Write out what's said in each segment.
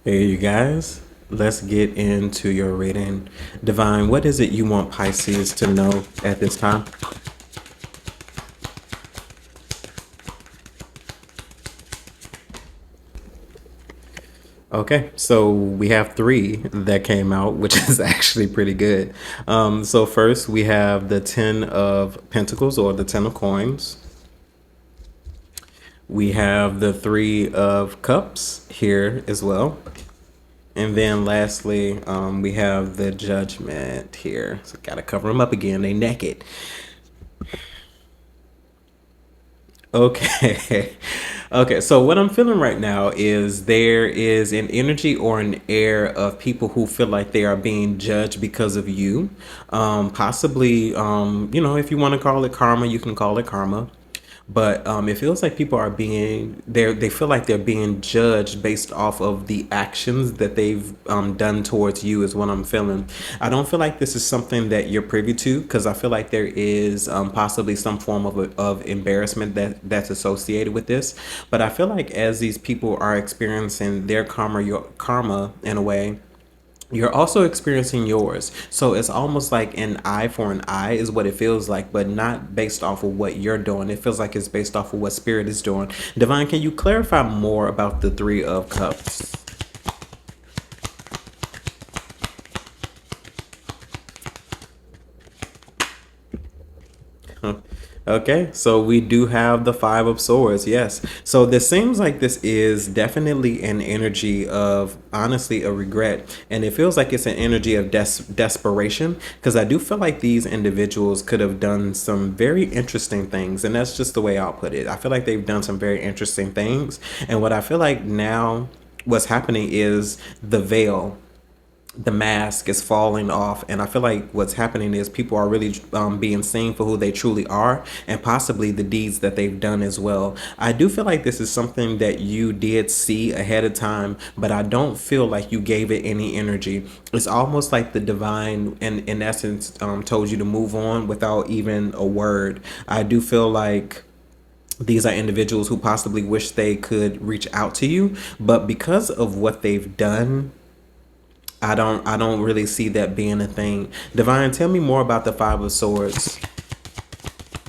Hey, you guys, let's get into your reading. Divine, what is it you want Pisces to know at this time? Okay, so we have three that came out, which is actually pretty good. So first we have the Ten of Pentacles or the Ten of Coins. We have the Three of Cups here as well. And then lastly, we have the Judgment here. So gotta cover them up again. They naked. Okay. Okay. So what I'm feeling right now is there is an energy or an air of people who feel like they are being judged because of you. Possibly, if you want to call it karma, you can call it karma. But it feels like people are being they feel like they're being judged based off of the actions that they've done towards you is what I'm feeling. I don't feel like this is something that you're privy to because I feel like there is possibly some form of embarrassment that's associated with this. But I feel like as these people are experiencing their karma, your karma in a way, you're also experiencing yours. So it's almost like an eye for an eye is what it feels like, but not based off of what you're doing. It feels like it's based off of what spirit is doing. Divine, can you clarify more about the Three of Cups? Okay, so we do have the Five of Swords, yes. So this seems like this is definitely an energy of, honestly, a regret. And it feels like it's an energy of desperation because I do feel like these individuals could have done some very interesting things. And that's just the way I'll put it. I feel like they've done some very interesting things. And what I feel like now what's happening is the mask is falling off, and I feel like what's happening is people are really being seen for who they truly are, and possibly the deeds that they've done as well. I do feel like this is something that you did see ahead of time, but I don't feel like you gave it any energy. It's almost like the divine in essence told you to move on without even a word. I do feel like these are individuals who possibly wish they could reach out to you, but because of what they've done, I don't really see that being a thing. Divine, tell me more about the Five of Swords.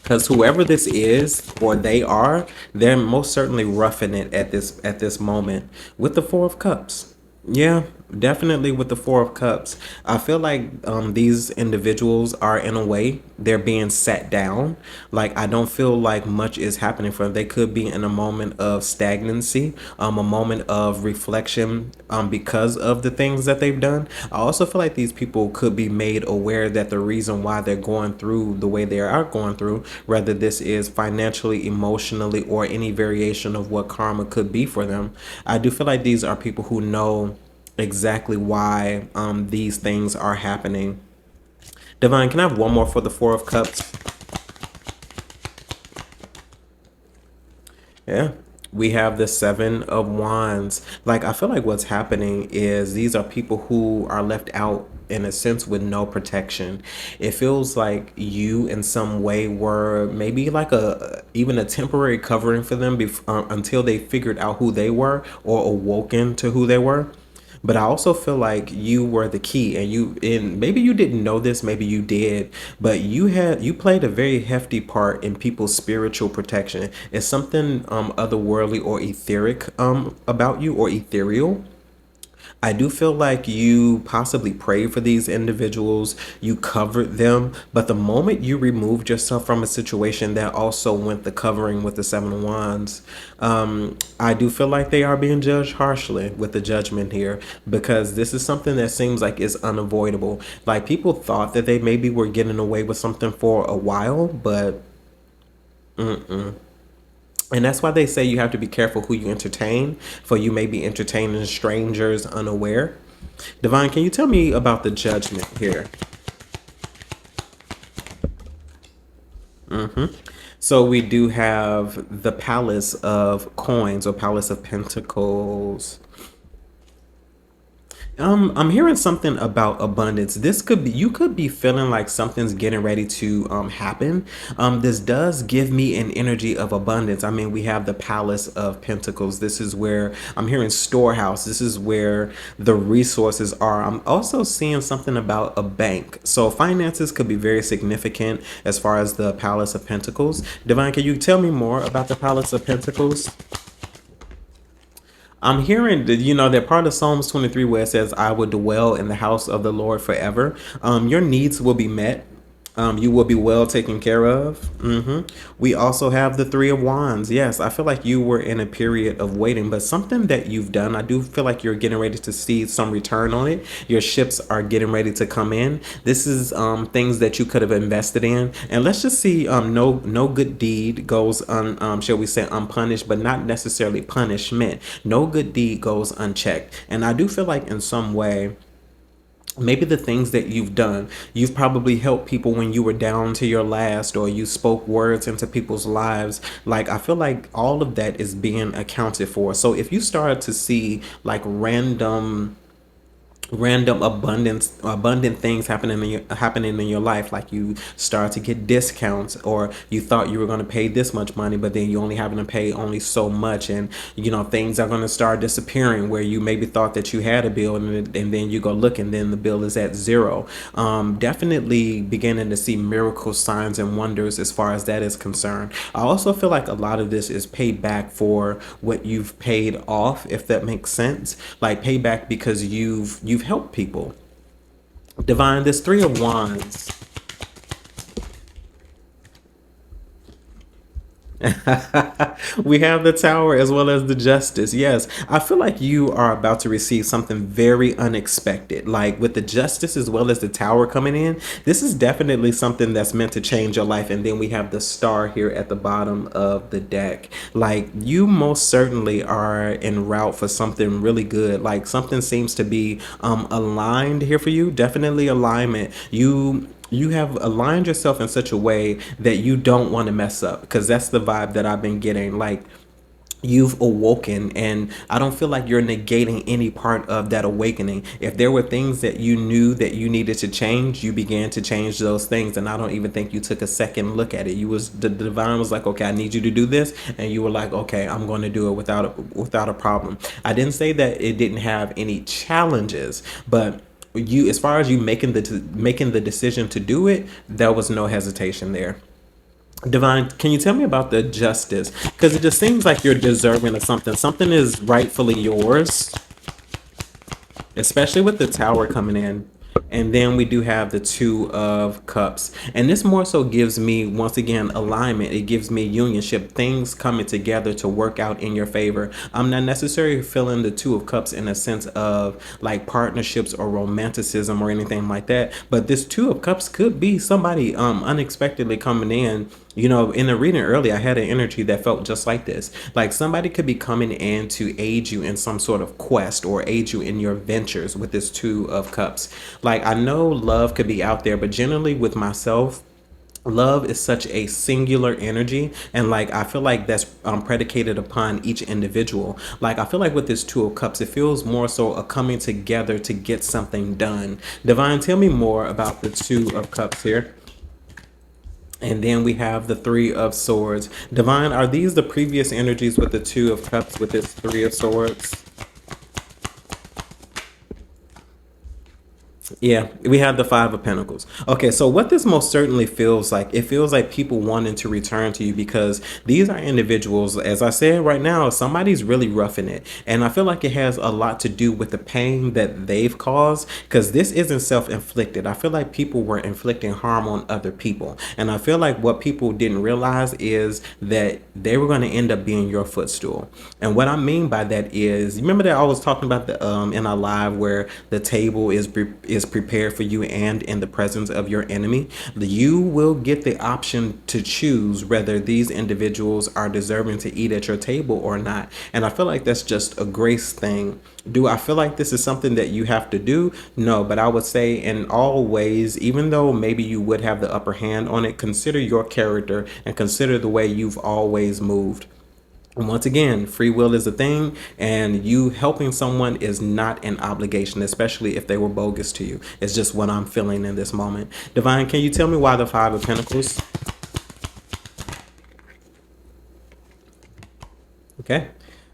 Because whoever this is or they are, they're most certainly roughing it at this moment with the Four of Cups. Yeah, definitely with the Four of Cups. I feel like these individuals are, in a way, they're being sat down. Like, I don't feel like much is happening for them. They could be in a moment of stagnancy, a moment of reflection because of the things that they've done. I also feel like these people could be made aware that the reason why they're going through the way they are going through, whether this is financially, emotionally, or any variation of what karma could be for them. I do feel like these are people who know exactly why these things are happening. Divine, can I have one more for the Four of Cups? Yeah. We have the Seven of Wands. Like, I feel like what's happening is these are people who are left out in a sense with no protection. It feels like you in some way were maybe like a even a temporary covering for them until they figured out who they were or awoken to who they were. But I also feel like you were the key, and maybe you didn't know this, maybe you did, but you played a very hefty part in people's spiritual protection. It's something otherworldly or etheric about you, or ethereal. I do feel like you possibly prayed for these individuals, you covered them, but the moment you removed yourself from a situation, that also went the covering with the Seven of Wands. I do feel like they are being judged harshly with the Judgment here because this is something that seems like is unavoidable. Like, people thought that they maybe were getting away with something for a while, but and that's why they say you have to be careful who you entertain, for you may be entertaining strangers unaware. Divine, can you tell me about the Judgment here? So we do have the Palace of Coins or Palace of Pentacles. I'm hearing something about abundance. This could be, you could be feeling like something's getting ready to happen. This does give me an energy of abundance. I mean, we have the Palace of Pentacles. This is where I'm hearing storehouse. This is where the resources are. I'm also seeing something about a bank. So finances could be very significant as far as the Palace of Pentacles. Divine, can you tell me more about the Palace of Pentacles? I'm hearing that, that part of Psalms 23 where it says, I will dwell in the house of the Lord forever. Your needs will be met. You will be well taken care of. We also have the Three of Wands. Yes, I feel like you were in a period of waiting, but something that you've done, I do feel like you're getting ready to see some return on it. Your ships are getting ready to come in. This is things that you could have invested in, and let's just see. No good deed goes shall we say, unpunished, but not necessarily punishment. No good deed goes unchecked, and I do feel like in some way, maybe the things that you've done, you've probably helped people when you were down to your last, or you spoke words into people's lives. Like, I feel like all of that is being accounted for. So if you start to see like random abundant things happening in your life, like you start to get discounts, or you thought you were going to pay this much money but then you only having to pay only so much, and things are going to start disappearing where you maybe thought that you had a bill, and then you go look and then the bill is at zero. Definitely beginning to see miracle signs and wonders as far as that is concerned. I also feel like a lot of this is payback for what you've paid off, if that makes sense. Like payback because you've helped people. Divine, this Three of Wands. We have the Tower as well as the Justice. Yes, I feel like you are about to receive something very unexpected. Like with the Justice as well as the Tower coming in, this is definitely something that's meant to change your life. And then we have the Star here at the bottom of the deck. Like, you most certainly are en route for something really good. Like, something seems to be aligned here for you. Definitely alignment. You have aligned yourself in such a way that you don't want to mess up, because that's the vibe that I've been getting. Like, you've awoken, and I don't feel like you're negating any part of that awakening. If there were things that you knew that you needed to change, you began to change those things, and I don't even think you took a second look at it. The divine was like, okay, I need you to do this, and you were like, okay, I'm going to do it without a problem. I didn't say that it didn't have any challenges, but you, as far as you making the decision to do it, there was no hesitation there. Divine, can you tell me about the Justice? Because it just seems like you're deserving of something. Something is rightfully yours, especially with the Tower coming in. And then we do have the Two of Cups. And this more so gives me, once again, alignment. It gives me unionship, things coming together to work out in your favor. I'm not necessarily feeling the Two of Cups in a sense of like partnerships or romanticism or anything like that. But this Two of Cups could be somebody unexpectedly coming in. In the reading earlier, I had an energy that felt just like this. Like somebody could be coming in to aid you in some sort of quest or aid you in your ventures with this Two of Cups. Like, I know love could be out there, but generally with myself, love is such a singular energy, and like I feel like that's predicated upon each individual. Like, I feel like with this Two of Cups, it feels more so a coming together to get something done. Divine, tell me more about the Two of Cups here. And then we have the Three of Swords. Divine, are these the previous energies with the Two of Cups with this Three of Swords? Yeah, we have the Five of Pentacles. Okay, so what this most certainly feels like, it feels like people wanting to return to you, because these are individuals, as I said right now, somebody's really roughing it. And I feel like it has a lot to do with the pain that they've caused, because this isn't self-inflicted. I feel like people were inflicting harm on other people. And I feel like what people didn't realize is that they were going to end up being your footstool. And what I mean by that is, remember that I was talking about the in our live where the table is prepared for you, and in the presence of your enemy, you will get the option to choose whether these individuals are deserving to eat at your table or not. And I feel like that's just a grace thing. Do I feel like this is something that you have to do? No, but I would say in all ways, even though maybe you would have the upper hand on it, consider your character and consider the way you've always moved. And once again, free will is a thing, and you helping someone is not an obligation, especially if they were bogus to you. It's just what I'm feeling in this moment. Divine, can you tell me why the Five of Pentacles? Okay.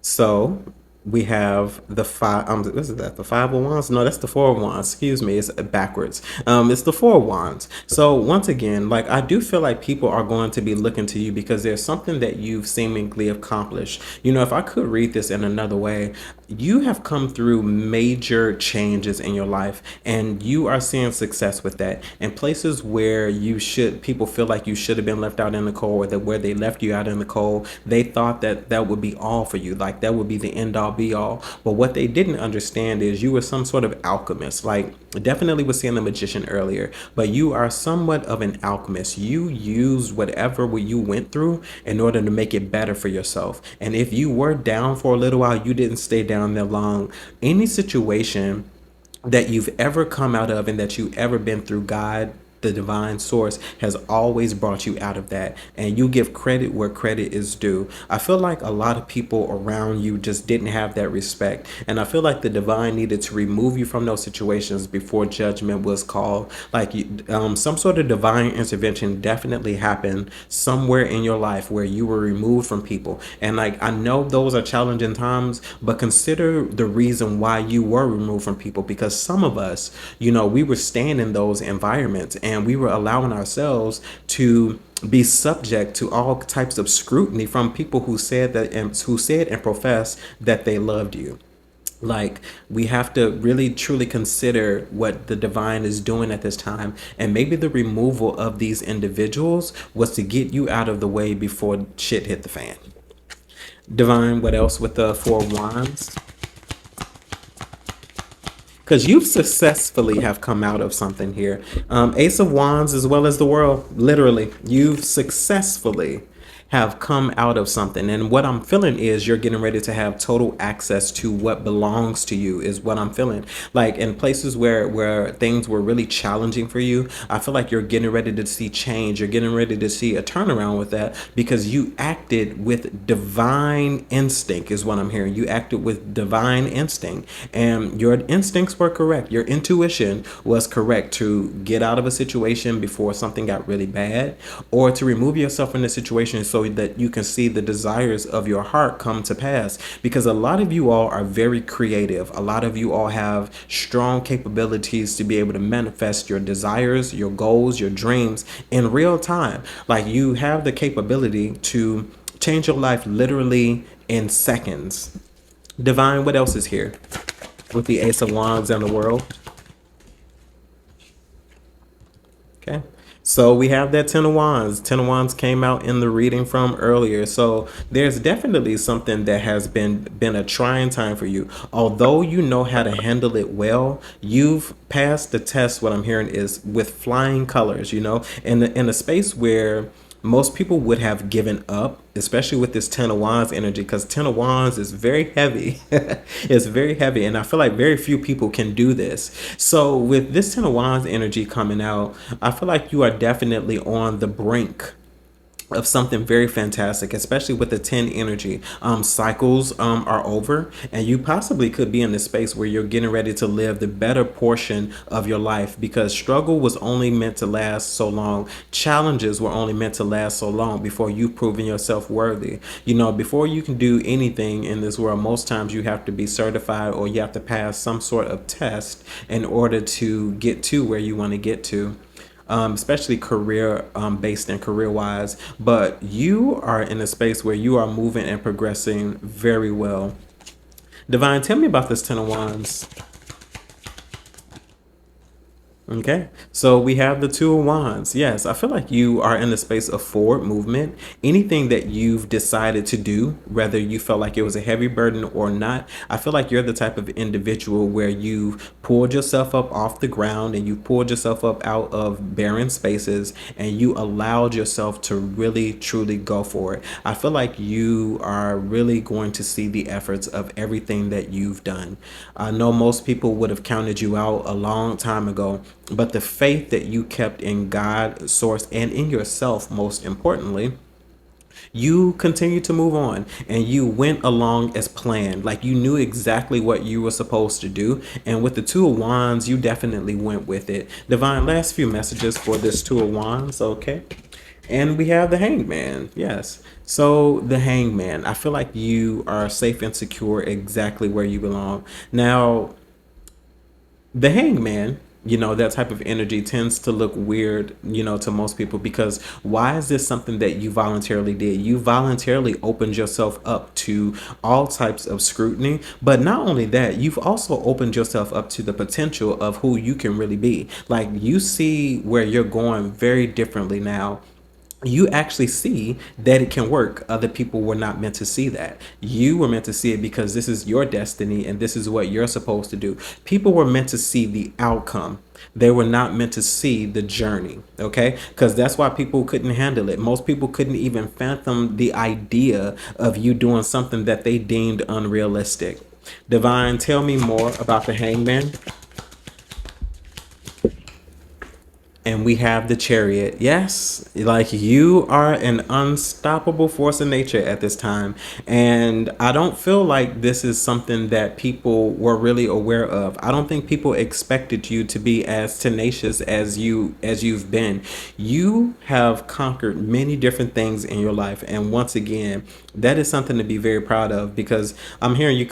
So we have the five. What is that? The Five of Wands? No, that's the Four of Wands. Excuse me, it's backwards. It's the Four of Wands. So once again, like I do feel like people are going to be looking to you because there's something that you've seemingly accomplished. You know, if I could read this in another way, you have come through major changes in your life, and you are seeing success with that. And places where people feel like you should have been left out in the cold, or that where they left you out in the cold, they thought that that would be all for you, like that would be the end all be all. But what they didn't understand is you were some sort of alchemist. Like, definitely was seeing the magician earlier, but you are somewhat of an alchemist. You used whatever you went through in order to make it better for yourself. And if you were down for a little while, you didn't stay down there long. Any situation that you've ever come out of and that you ever been through, God, the divine source, has always brought you out of that, and you give credit where credit is due. I feel like a lot of people around you just didn't have that respect, and I feel like the divine needed to remove you from those situations before judgment was called. Like, some sort of divine intervention definitely happened somewhere in your life where you were removed from people. And like, I know those are challenging times, but consider the reason why you were removed from people, because some of us, we were staying in those environments, and we were allowing ourselves to be subject to all types of scrutiny from people who said and professed that they loved you. Like, we have to really truly consider what the divine is doing at this time, and maybe the removal of these individuals was to get you out of the way before shit hit the fan. Divine, what else with the Four of Wands? Because you successfully have come out of something here. Ace of Wands as well as the World. Literally, you've successfully have come out of something. And what I'm feeling is you're getting ready to have total access to what belongs to you, is what I'm feeling. Like, in places where things were really challenging for you, I feel like you're getting ready to see change. You're getting ready to see a turnaround with that, because you acted with divine instinct, is what I'm hearing. You acted with divine instinct, and your instincts were correct. Your intuition was correct to get out of a situation before something got really bad, or to remove yourself from the situation so that you can see the desires of your heart come to pass. Because a lot of you all are very creative. A lot of you all have strong capabilities to be able to manifest your desires, your goals, your dreams in real time. Like, you have the capability to change your life literally in seconds. Divine, what else is here with the Ace of Wands and the World? Okay. So we have that Ten of Wands. Ten of Wands came out in the reading from earlier. So there's definitely something that has been a trying time for you. Although you know how to handle it well, you've passed the test. What I'm hearing is with flying colors, in a space where most people would have given up, especially with this Ten of Wands energy, because Ten of Wands is very heavy. It's very heavy, and I feel like very few people can do this. So with this Ten of Wands energy coming out, I feel like you are definitely on the brink of something very fantastic, especially with the 10 energy. Cycles are over, and you possibly could be in this space where you're getting ready to live the better portion of your life, because struggle was only meant to last so long. Challenges were only meant to last so long before you've proven yourself worthy. Before you can do anything in this world, most times you have to be certified, or you have to pass some sort of test in order to get to where you want to get to. Especially career based and career wise, but you are in a space where you are moving and progressing very well. Divine, tell me about this Ten of Wands. Okay, so we have the Two of Wands. Yes, I feel like you are in the space of forward movement. Anything that you've decided to do, whether you felt like it was a heavy burden or not, I feel like you're the type of individual where you've pulled yourself up off the ground, and you pulled yourself up out of barren spaces, and you allowed yourself to really truly go for it. I feel like you are really going to see the efforts of everything that you've done. I know most people would have counted you out a long time ago, but the faith that you kept in God, source, and in yourself, most importantly, You continue to move on and you went along as planned. Like you knew exactly what you were supposed to do. And with the Two of Wands, you definitely went with it. Divine, last few messages for this Two of Wands. Okay. And we have the Hangman. Yes. So the Hangman, I feel like you are safe and secure exactly where you belong. Now, the Hangman, that type of energy tends to look weird, to most people, because why is this something that you voluntarily did? You voluntarily opened yourself up to all types of scrutiny, but not only that, you've also opened yourself up to the potential of who you can really be. Like you see where you're going very differently now. You actually see that it can work. Other people were not meant to see that. You were meant to see it because this is your destiny and this is what you're supposed to do. People were meant to see the outcome. They were not meant to see the journey. Okay. Because that's why people couldn't handle it. Most people couldn't even fathom the idea of you doing something that they deemed unrealistic. Divine, tell me more about the Hangman. And we have the Chariot. Yes, like you are an unstoppable force of nature at this time. And I don't feel like this is something that people were really aware of. I don't think people expected you to be as tenacious as you've been. You have conquered many different things in your life. And once again, that is something to be very proud of, because I'm hearing you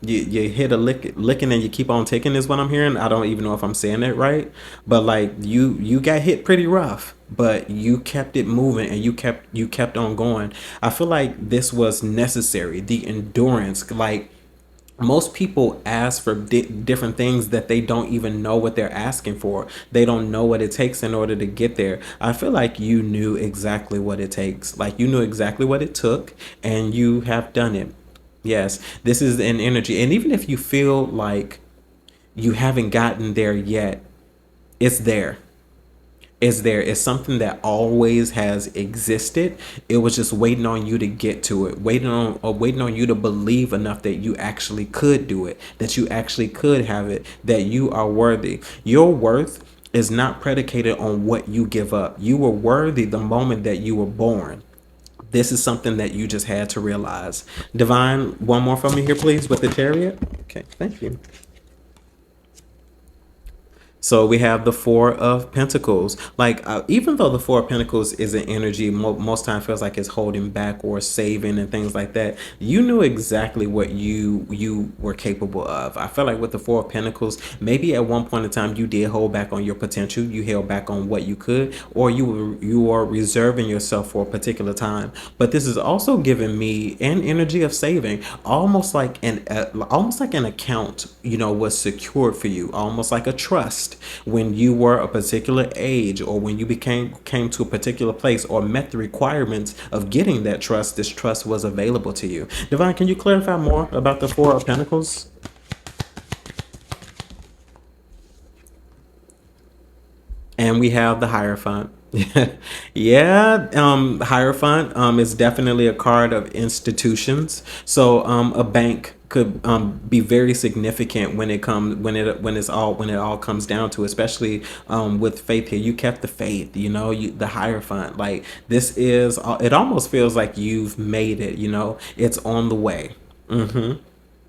hit a licking and you keep on ticking is what I'm hearing. I don't even know if I'm saying that right, but like you got hit pretty rough, but you kept it moving and you kept on going. I feel like this was necessary. The endurance, like most people ask for different things that they don't even know what they're asking for. They don't know what it takes in order to get there. I feel like you knew exactly what it takes. Like you knew exactly what it took and you have done it. Yes, this is an energy. And even if you feel like you haven't gotten there yet, it's there. It's there. It's something that always has existed. It was just waiting on you to get to it, waiting on you to believe enough that you actually could do it, that you actually could have it, that you are worthy. Your worth is not predicated on what you give up. You were worthy the moment that you were born. This is something that you just had to realize. Divine, one more from me here, please, with the Chariot. Okay, thank you. So we have the Four of Pentacles. Like, even though the Four of Pentacles is an energy most time feels like it's holding back or saving and things like that, you knew exactly what you were capable of. I feel like with the Four of Pentacles, maybe at one point in time you did hold back on your potential. You held back on what you could, or you are reserving yourself for a particular time. But this is also giving me an energy of saving, almost like an account, was secured for you, almost like a trust when you were a particular age, or when you came to a particular place or met the requirements of getting that trust. This trust was available to you. Divine, can you clarify more about the Four of Pentacles? And we have the Hierophant. Yeah, Hierophant is definitely a card of institutions. So a bank could be very significant when it all comes down to, especially with faith here. You kept the faith, the Hierophant. Like this is, it almost feels like you've made it. It's on the way.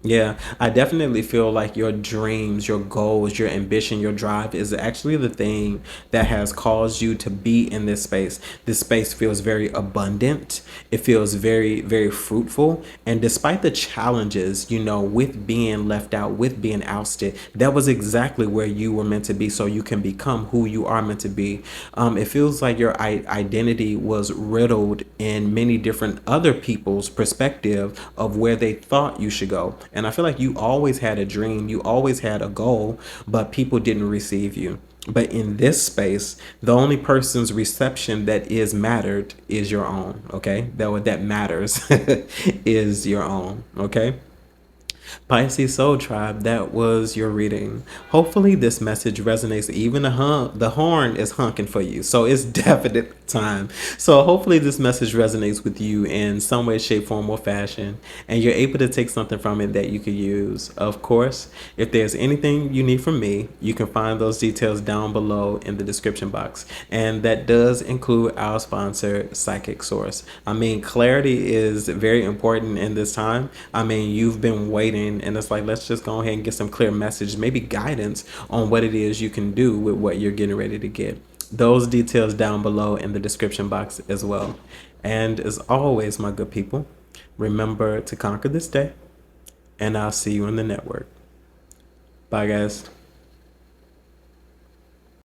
Yeah, I definitely feel like your dreams, your goals, your ambition, your drive is actually the thing that has caused you to be in this space. This space feels very abundant. It feels very, very fruitful. And despite the challenges, with being left out, with being ousted, that was exactly where you were meant to be so you can become who you are meant to be. It feels like your identity was riddled in many different other people's perspective of where they thought you should go. And I feel like you always had a dream, you always had a goal, but people didn't receive you. But in this space, the only person's reception that is mattered is your own. Okay, that matters is your own. Okay. Pisces Soul Tribe, that was your reading. Hopefully this message resonates. Even the horn is honking for you. So it's definite. time. So hopefully this message resonates with you in some way, shape, form, or fashion, and you're able to take something from it that you could use. Of course, if there's anything you need from me, you can find those details down below in the description box. And that does include our sponsor, Psychic Source. I mean, clarity is very important in this time. I mean, you've been waiting, and it's like, let's just go ahead and get some clear message, maybe guidance on what it is you can do with what you're getting ready to get. Those details down below in the description box as well. And as always, my good people, remember to conquer this day, and I'll see you in the network. Bye, guys.